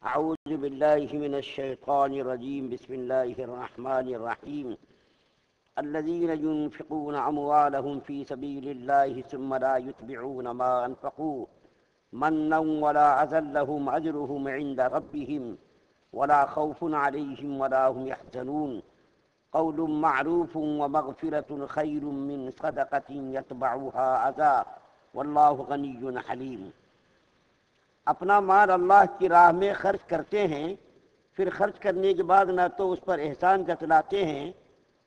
أعوذ بالله من الشيطان الرجيم بسم الله الرحمن الرحيم الذين ينفقون أموالهم في سبيل الله ثم لا يتبعون ما أنفقوا منا ولا أذى لهم أجرهم عند ربهم ولا خوف عليهم ولا هم يحزنون قول معروف ومغفرة خير من صدقة يتبعها أذى والله غني حليم۔ اپنا مال اللہ کی راہ میں خرچ کرتے ہیں، پھر خرچ کرنے کے بعد نہ تو اس پر احسان جتلاتے ہیں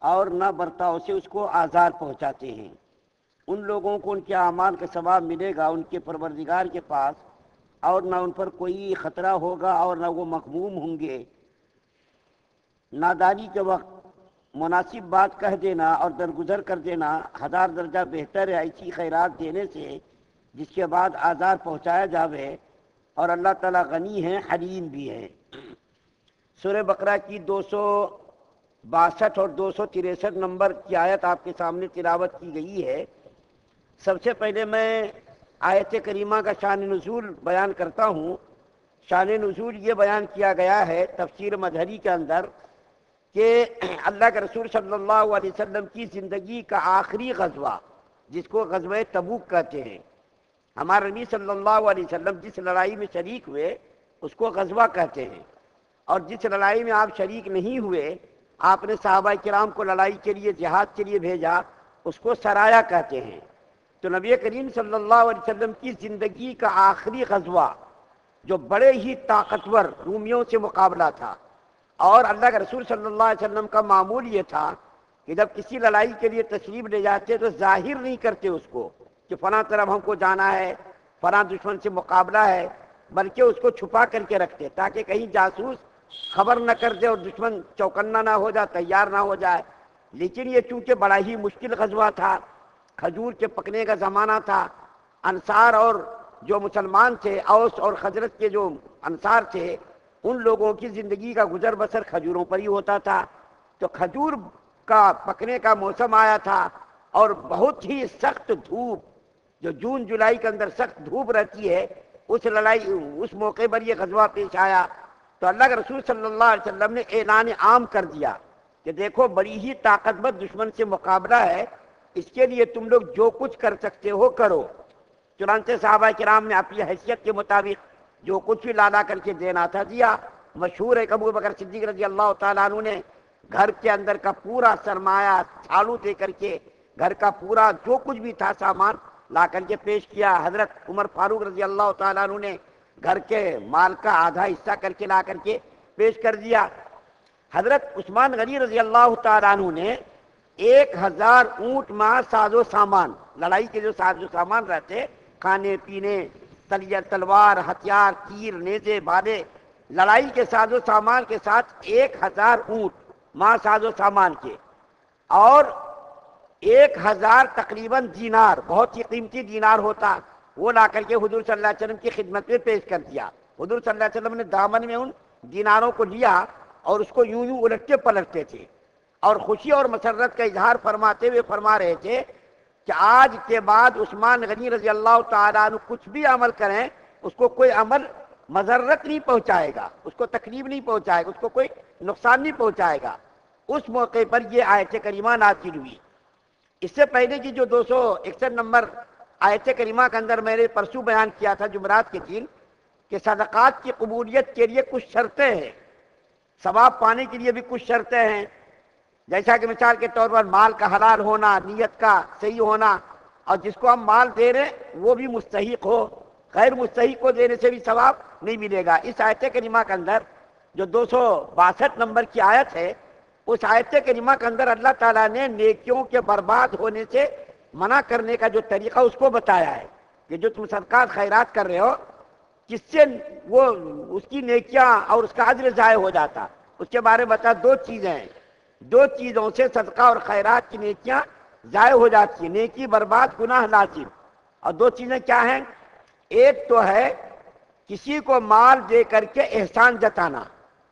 اور نہ برتاؤ سے اس کو آزار پہنچاتے ہیں۔ ان لوگوں کو ان کے اعمال کا ثواب ملے گا ان کے پروردگار کے پاس، اور نہ ان پر کوئی خطرہ ہوگا اور نہ وہ مغموم ہوں گے۔ نادانی کے وقت مناسب بات کہہ دینا اور درگزر کر دینا 1000 درجہ بہتر ہے ایسی خیرات دینے سے جس کے بعد آزار پہنچایا جاوے، اور اللہ تعالیٰ غنی ہے، حلیم بھی ہے۔ سورہ بقرہ کی 262 اور 263 نمبر کی آیت آپ کے سامنے تلاوت کی گئی ہے۔ سب سے پہلے میں آیت کریمہ کا شان نزول بیان کرتا ہوں۔ شان نزول یہ بیان کیا گیا ہے تفسیر مظہری کے اندر کہ اللہ کے رسول صلی اللہ علیہ وسلم کی زندگی کا آخری غزوہ، جس کو غزوہ تبوک کہتے ہیں، ہمارے نبی صلی اللہ علیہ وسلم جس لڑائی میں شریک ہوئے اس کو غزوہ کہتے ہیں، اور جس لڑائی میں آپ شریک نہیں ہوئے، آپ نے صحابہ کرام کو لڑائی کے لیے جہاد کے لیے بھیجا، اس کو سرایا کہتے ہیں۔ تو نبی کریم صلی اللہ علیہ وسلم کی زندگی کا آخری غزوہ جو بڑے ہی طاقتور رومیوں سے مقابلہ تھا، اور اللہ کے رسول صلی اللہ علیہ وسلم کا معمول یہ تھا کہ جب کسی لڑائی کے لیے تشریف لے جاتے تو ظاہر نہیں کرتے اس کو کہ فلاں طرف ہم کو جانا ہے، فلاں دشمن سے مقابلہ ہے، بلکہ اس کو چھپا کر کے رکھتے تاکہ کہیں جاسوس خبر نہ کر دے اور دشمن چوکنا نہ ہو جائے، تیار نہ ہو جائے۔ لیکن یہ چونکہ بڑا ہی مشکل غزوہ تھا، کھجور کے پکنے کا زمانہ تھا، انصار اور جو مسلمان تھے، اوس اور خزرج کے جو انصار تھے، ان لوگوں کی زندگی کا گزر بسر کھجوروں پر ہی ہوتا تھا۔ تو کھجور کا پکنے کا موسم آیا تھا اور بہت ہی سخت دھوپ، جو جون جولائی کے اندر سخت دھوپ رہتی ہے، اس موقع پر یہ غزوہ پیش آیا۔ تو اللہ کے رسول صلی اللہ علیہ وسلم نے اعلان عام کر دیا کہ دیکھو بڑی ہی طاقتور دشمن سے مقابلہ ہے، اس کے لیے تم لوگ جو کچھ کر سکتے ہو کرو۔ چنانچہ صحابہ کرام نے اپنی حیثیت کے مطابق جو کچھ بھی لالا کر کے دینا تھا دیا۔ مشہور ہے ابو بکر صدیق رضی اللہ تعالیٰ عنہ نے گھر کے اندر کا پورا سرمایہ چھالو دے کر کے گھر کا پورا جو کچھ بھی تھا سامان لا کر کے پیش کیا۔ حضرت عمر فاروق رضی اللہ تعالیٰ عنہ نے گھر کے مال کا آدھا حصہ کر کے لا کر کے پیش کر دیا۔ حضرت عثمان غنی رضی اللہ تعالیٰ عنہ نے 1000 اونٹ ماہ ساز و سامان، لڑائی کے جو ساز و سامان رہتے، کھانے پینے، تلوار، ہتھیار، تیر، نیزے، بھالے، لڑائی کے ساز و سامان کے ساتھ 1000 اونٹ ماہ ساز و سامان کے، اور 1000 تقریباً دینار، بہت ہی قیمتی دینار ہوتا، وہ لا کر کے حضور صلی اللہ علیہ وسلم کی خدمت میں پیش کر دیا۔ حضور صلی اللہ علیہ وسلم نے دامن میں ان دیناروں کو لیا اور اس کو یوں الٹتے پلٹتے تھے، اور خوشی اور مسرت کا اظہار فرماتے ہوئے فرما رہے تھے کہ آج کے بعد عثمان غنی رضی اللہ تعالیٰ عنہ کچھ بھی عمل کریں، اس کو کوئی عمل مضرت نہیں پہنچائے گا، اس کو تکلیف نہیں پہنچائے گا، اس کو کوئی نقصان نہیں پہنچائے گا۔ اس موقع پر یہ آیت کریمہ نازل ہوئی۔ اس سے پہلے کی جو 261 نمبر آیت کریمہ کے اندر میں نے پرسوں بیان کیا تھا جمعرات کے دن کہ صدقات کی قبولیت کے لیے کچھ شرطیں ہیں، ثواب پانے کے لیے بھی کچھ شرطیں ہیں، جیسا کہ مثال کے طور پر مال کا حلال ہونا، نیت کا صحیح ہونا، اور جس کو ہم مال دے رہے وہ بھی مستحق ہو، غیر مستحق کو دینے سے بھی ثواب نہیں ملے گا۔ اس آیت کریمہ کے اندر جو 262 نمبر کی آیت ہے، اس آیت کریمہ کے اندر اللہ تعالیٰ نے نیکیوں کے برباد ہونے سے منع کرنے کا جو طریقہ اس کو بتایا ہے کہ جو تم صدقات خیرات کر رہے ہو، جس سے وہ اس کی نیکیاں اور اس کا اجر ضائع ہو جاتا، اس کے بارے میں بتا دو چیزیں ہیں، دو چیزوں سے صدقہ اور خیرات کی نیکیاں ضائع ہو جاتی ہیں، نیکی برباد، گناہ لازم۔ اور دو چیزیں کیا ہیں؟ ایک تو ہے کسی کو مال دے کر کے احسان جتانا،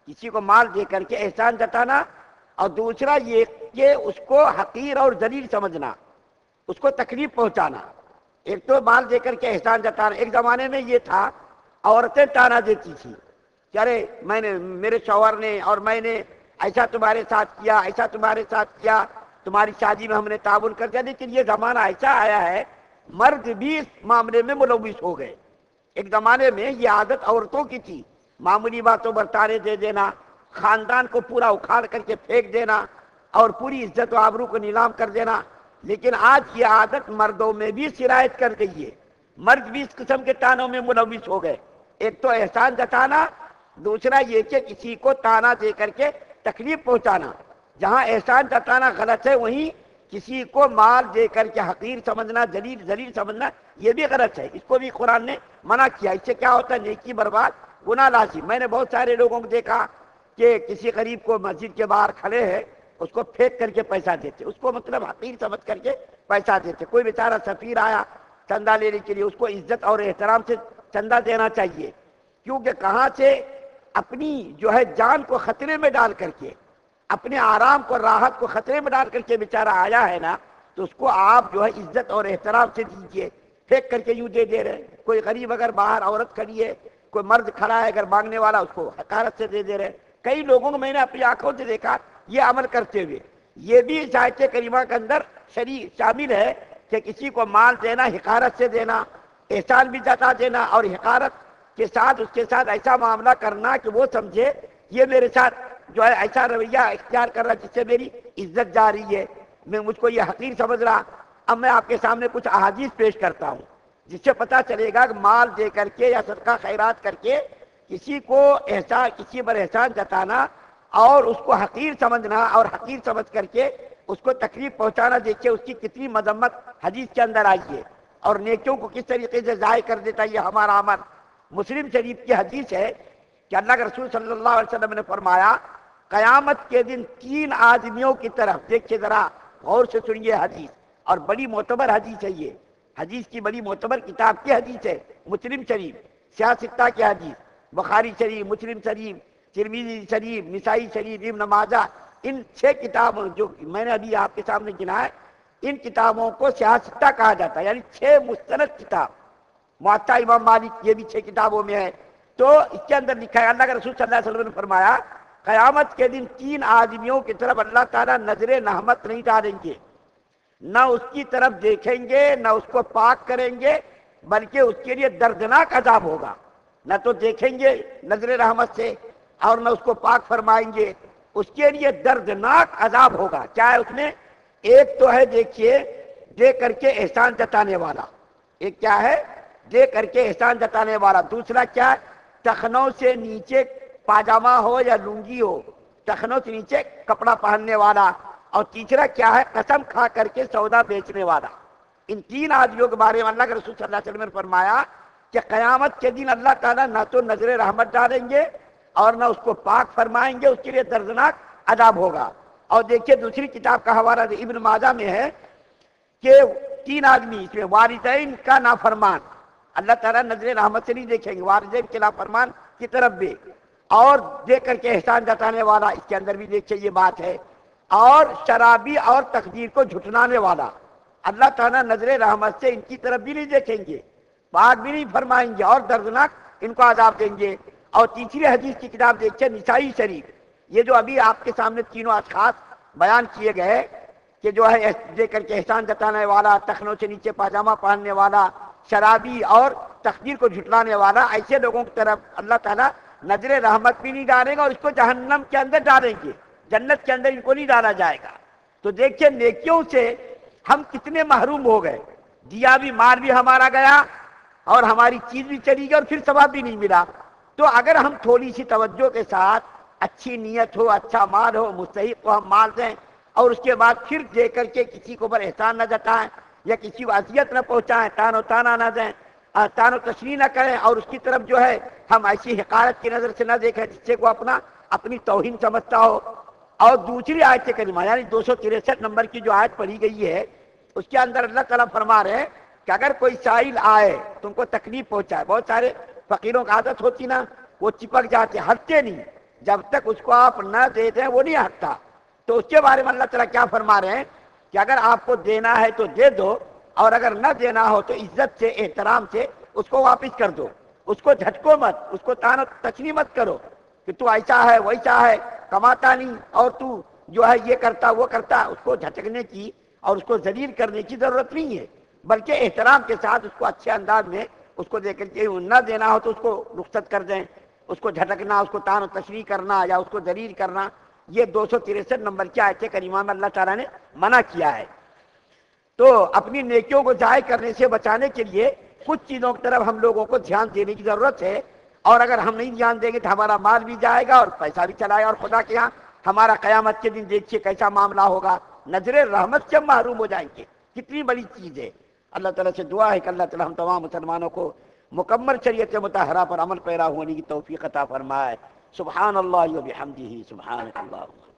کسی کو مال دے کر کے احسان جتانا، اور دوسرا یہ کہ اس کو حقیر اور ذلیل سمجھنا، اس کو تکلیف پہنچانا۔ ایک تو مال دے کر کے احسان جتانا، ایک زمانے میں یہ تھا عورتیں تانا دیتی تھی کہ ارے میں نے میرے شوہر نے اور میں نے ایسا تمہارے ساتھ کیا، ایسا تمہارے ساتھ کیا، تمہاری شادی میں ہم نے تعاون کر دیا. لیکن یہ زمانہ ایسا آیا ہے مرد بھی اس معاملے میں ملوث ہو گئے. ایک زمانے میں یہ عادت عورتوں کی تھی، معمولی باتوں پر تانے دے دینا، خاندان کو پورا اکھاڑ کر کے پھینک دینا اور پوری عزت و آبرو کو نیلام کر دینا. لیکن آج یہ عادت مردوں میں بھی سرایت کر گئی ہے. مرد بھی اس قسم کے تانوں میں ملوث ہو گئے. ایک تو احسان جتانا، دوسرا یہ کہ کسی کو تانا دے کر کے تکلیف پہنچانا. جہاں احسان جتانا غلط ہے وہیں کسی کو مال دے کر کے حقیر سمجھنا، ذلیل سمجھنا، یہ بھی غلط ہے. اس کو بھی قرآن نے منع کیا. اس سے کیا ہوتا ہے؟ نیکی برباد، گناہ لازم. میں نے بہت سارے لوگوں کو دیکھا کہ کسی غریب کو مسجد کے باہر کھڑے ہیں، اس کو پھینک کر کے پیسہ دیتے، اس کو مطلب حقیر سمجھ کر کے پیسہ دیتے. کوئی بیچارہ سفیر آیا چندہ لینے کے لیے، اس کو عزت اور احترام سے چندہ دینا چاہیے. کیونکہ کہاں سے اپنی جو ہے جان کو خطرے میں ڈال کر کے، اپنے آرام کو، راحت کو خطرے میں ڈال کر کے بیچارہ آیا ہے نا، تو اس کو آپ جو ہے عزت اور احترام سے دیجیے. پھینک کر کے یوں دے رہے. کوئی غریب اگر باہر عورت کھڑی ہے، کوئی مرد کھڑا ہے اگر مانگنے والا، اس کو حقارت سے دے رہے. کئی لوگوں کو میں نے اپنی آنکھوں سے دیکھا یہ عمل کرتے ہوئے. یہ بھی اس آیت کریمہ کے اندر شامل ہے کہ کسی کو مال دینا، حقارت سے دینا، احسان بھی جتا دینا اور حقارت کے ساتھ اس کے ساتھ ایسا معاملہ کرنا کہ وہ سمجھے یہ میرے ساتھ جو ہے ایسا رویہ اختیار کر رہا جس سے میری عزت جا رہی ہے، مجھ کو یہ حقیر سمجھ رہا. اب میں آپ کے سامنے کچھ احادیث پیش کرتا ہوں جس سے پتہ چلے گا کہ مال دے کر کے یا صدقہ خیرات کر کے کسی کو کسی پر احسان جتانا اور اس کو حقیر سمجھنا اور حقیر سمجھ کر کے اس کو تکلیف پہنچانا، دیکھیے اس کی کتنی مذمت حدیث کے اندر آئی ہے اور نیکیوں کو کس طریقے سے ضائع کر دیتا ہے یہ ہمارا عمل. مسلم شریف کی حدیث ہے کہ اللہ کے رسول صلی اللہ علیہ وسلم نے فرمایا قیامت کے دن 3 آدمیوں کی طرف، دیکھیے ذرا غور سے سنیے حدیث، اور بڑی معتبر حدیث ہے. یہ حدیث کی بڑی معتبر کتاب کی حدیث ہے. مسلم شریف، سیاستہ کی حدیث، بخاری شریف، مسلم شریف، ترمذی شریف، نسائی شریف، ابن ماجہ، ان 6 کتابوں جو میں نے ابھی آپ کے سامنے گنا ہے، ان کتابوں کو سیاستہ کہا جاتا ہے، یعنی 6 مستند کتاب. موطا امام مالک یہ بھی 6 کتابوں میں ہے. تو اس کے اندر لکھا ہے اللہ کے رسول صلی اللہ علیہ وسلم نے فرمایا قیامت کے دن 3 آدمیوں کی طرف اللہ تعالیٰ نظر رحمت نہیں ڈالیں گے، نہ اس کی طرف دیکھیں گے، نہ اس کو پاک کریں گے، بلکہ اس کے لیے دردناک عذاب ہوگا. نہ تو دیکھیں گے نظر رحمت سے اور نہ اس کو پاک فرمائیں گے، اس کے لیے دردناک عذاب ہوگا. کیا ہے اس میں؟ ایک تو ہے دیکھیے دے کر کے احسان جتانے والا، ایک کیا ہے؟ دے کر کے احسان جتانے والا. دوسرا کیا ہے؟ ٹخنوں سے نیچے پاجامہ ہو یا لنگی ہو، ٹخنوں سے نیچے کپڑا پہننے والا. اور تیسرا کیا ہے؟ قسم کھا کر کے سودا بیچنے والا. ان 3 آدمیوں کے بارے میں اللہ کے رسول صلی اللہ علیہ وسلم نے فرمایا کہ قیامت کے دن اللہ تعالیٰ نہ تو نظر رحمت ڈالیں گے اور نہ اس کو پاک فرمائیں گے، اس کے لیے دردناک عذاب ہوگا. اور دیکھیے دوسری کتاب کا حوالہ ابن ماجہ میں ہے کہ 3 آدمی، اس میں والدین کا نافرمان، اللہ تعالیٰ نظر رحمت سے نہیں دیکھیں گے، والدین کے نافرمان کی طرف بھی، اور دے کر کے احسان جتانے والا، اس کے اندر بھی دیکھیے یہ بات ہے، اور شرابی اور تقدیر کو جھٹلانے والا، اللہ تعالیٰ نظر رحمت سے ان کی طرف بھی نہیں دیکھیں گے، بات بھی نہیں فرمائیں گے اور دردناک ان کو عذاب دیں گے. اور تیسری حدیث کی کتاب دیکھیے نسائی شریف، یہ جو ابھی آپ کے سامنے تینوں اشخاص بیان کیے گئے کہ جو ہے دے کر کے احسان جتانے والا، ٹخنوں سے نیچے پاجامہ پہننے والا، شرابی اور تقدیر کو جھٹلانے والا، ایسے لوگوں کی طرف اللہ تعالیٰ نظر رحمت بھی نہیں ڈالے گا اور اس کو جہنم کے اندر ڈالیں گے، جنت کے اندر ان کو نہیں ڈالا جائے گا. تو دیکھیے نیکیوں سے ہم کتنے محروم ہو گئے، دیا بھی مار بھی ہمارا گیا اور ہماری چیز بھی چلی گئی اور پھر ثواب بھی نہیں ملا. تو اگر ہم تھوڑی سی توجہ کے ساتھ، اچھی نیت ہو، اچھا مال ہو، مستحق کو ہم مال دیں اور اس کے بعد پھر دے کر کے کسی کو پر احسان نہ جتائیں یا کسی کو اذیت نہ پہنچائیں، تان و تانا نہ دیں، تان و تشریح نہ کریں اور اس کی طرف جو ہے ہم ایسی حقارت کی نظر سے نہ دیکھیں جس سے کو اپنی توہین سمجھتا ہو. اور دوسری آیت کریمہ یعنی 263 نمبر کی جو آیت پڑھی گئی ہے اس کے اندر اللہ تعالیٰ فرما رہے ہیں کہ اگر کوئی سائل آئے تم کو تکلیف پہنچائے، بہت سارے فقیروں کی عادت ہوتی نا، وہ چپک جاتے، ہٹتے نہیں، جب تک اس کو آپ نہ دے دیں وہ نہیں ہٹتا. تو اس کے بارے میں اللہ تعالیٰ کیا فرما رہے ہیں کہ اگر آپ کو دینا ہے تو دے دو اور اگر نہ دینا ہو تو عزت سے، احترام سے اس کو واپس کر دو، اس کو جھٹکو مت، اس کو تان و تشریح مت کرو کہ تو ایسا ہے ویسا ہے، کماتا نہیں اور تو جو ہے یہ کرتا وہ کرتا. اس کو جھٹکنے کی اور اس کو ذلیل کرنے کی ضرورت نہیں ہے، بلکہ احترام کے ساتھ اس کو اچھے انداز میں اس کو دے کر کے نہ دینا ہو تو اس کو رخصت کر دیں. اس کو جھٹکنا، اس کو تان و تشریح کرنا یا اس کو ذلیل کرنا، یہ 263 نمبر کی آیت کریمہ میں اللہ تعالیٰ نے منع کیا ہے. تو اپنی نیکیوں کو ضائع کرنے سے بچانے کے لیے کچھ چیزوں کی طرف ہم لوگوں کو دھیان دینے کی ضرورت ہے، اور اگر ہم نہیں دھیان دیں گے تو ہمارا مال بھی جائے گا اور پیسہ بھی چلائے گا، اور خدا کے یہاں ہمارا قیامت کے دن دیکھیے کیسا معاملہ ہوگا، نظر رحمت سے ہم محروم ہو جائیں گے. کتنی بڑی چیز ہے. اللہ تعالیٰ سے دعا ہے کہ اللہ تعالیٰ ہم تمام مسلمانوں کو مکمل شریعت مطہرہ پر عمل پیرا ہونے کی توفیق عطا فرمائے. سبحان اللہ و بحمدہ، سبحانک اللہم.